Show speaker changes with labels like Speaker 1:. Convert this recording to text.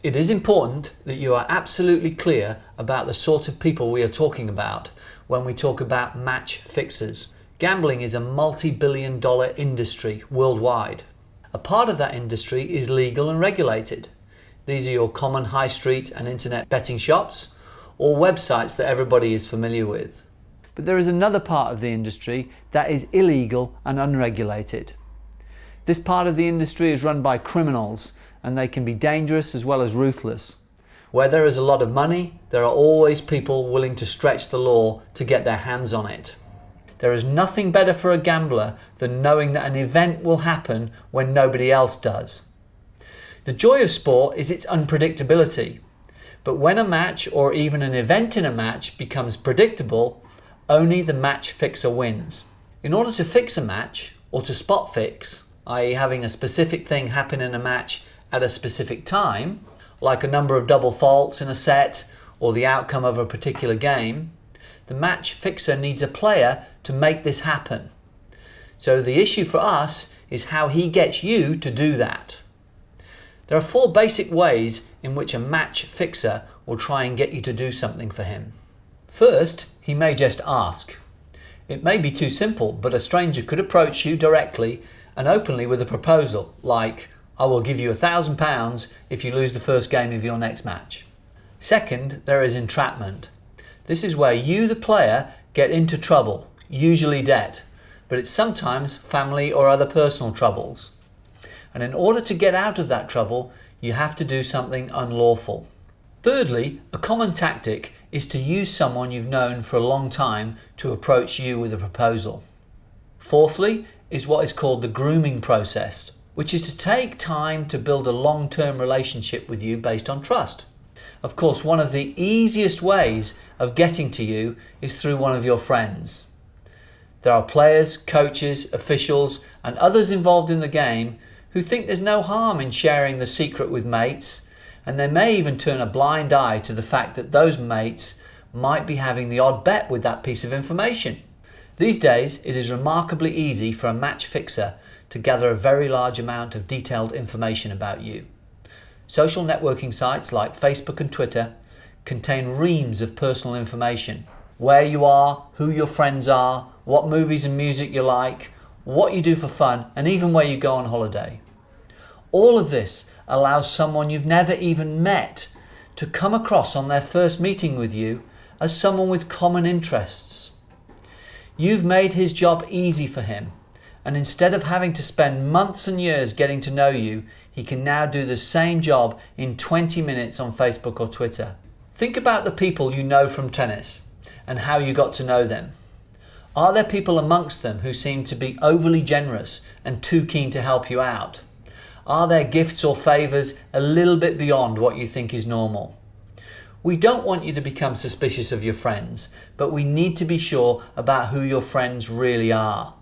Speaker 1: It is important that you are absolutely clear about the sort of people we are talking about when we talk about match fixers. Gambling is a multi-billion-dollar industry worldwide. A part of that industry is legal and regulated. These are your common high street and internet betting shops or websites that everybody is familiar with. But there is another part of the industry that is illegal and unregulated. This part of the industry is run by criminals, and they can be dangerous as well as ruthless. Where there is a lot of money, there are always people willing to stretch the law to get their hands on it. There is nothing better for a gambler than knowing that an event will happen when nobody else does. The joy of sport is its unpredictability, but when a match or even an event in a match becomes predictable, only the match fixer wins. In order to fix a match, or to spot fix, i.e. having a specific thing happen in a match at a specific time, like a number of double faults in a set or the outcome of a particular game, the match fixer needs a player to make this happen. So the issue for us is how he gets you to do that. There are 4 basic ways in which a match fixer will try and get you to do something for him. First, he may just ask. It may be too simple, but a stranger could approach you directly and openly with a proposal like, "I will give you £1,000 if you lose the first game of your next match." Second, there is entrapment. This is where you, the player, get into trouble, usually debt, but it's sometimes family or other personal troubles. And in order to get out of that trouble, you have to do something unlawful. Thirdly, a common tactic is to use someone you've known for a long time to approach you with a proposal. Fourthly is what is called the grooming process, which is to take time to build a long-term relationship with you based on trust. Of course, one of the easiest ways of getting to you is through one of your friends. There are players, coaches, officials, and others involved in the game who think there's no harm in sharing the secret with mates, and they may even turn a blind eye to the fact that those mates might be having the odd bet with that piece of information. These days, it is remarkably easy for a match fixer to gather a very large amount of detailed information about you. Social networking sites like Facebook and Twitter contain reams of personal information. Where you are, who your friends are, what movies and music you like, what you do for fun, and even where you go on holiday. All of this allows someone you've never even met to come across on their first meeting with you as someone with common interests. You've made his job easy for him, and instead of having to spend months and years getting to know you, he can now do the same job in 20 minutes on Facebook or Twitter. Think about the people you know from tennis and how you got to know them. Are there people amongst them who seem to be overly generous and too keen to help you out? Are there gifts or favours a little bit beyond what you think is normal? We don't want you to become suspicious of your friends, but we need to be sure about who your friends really are.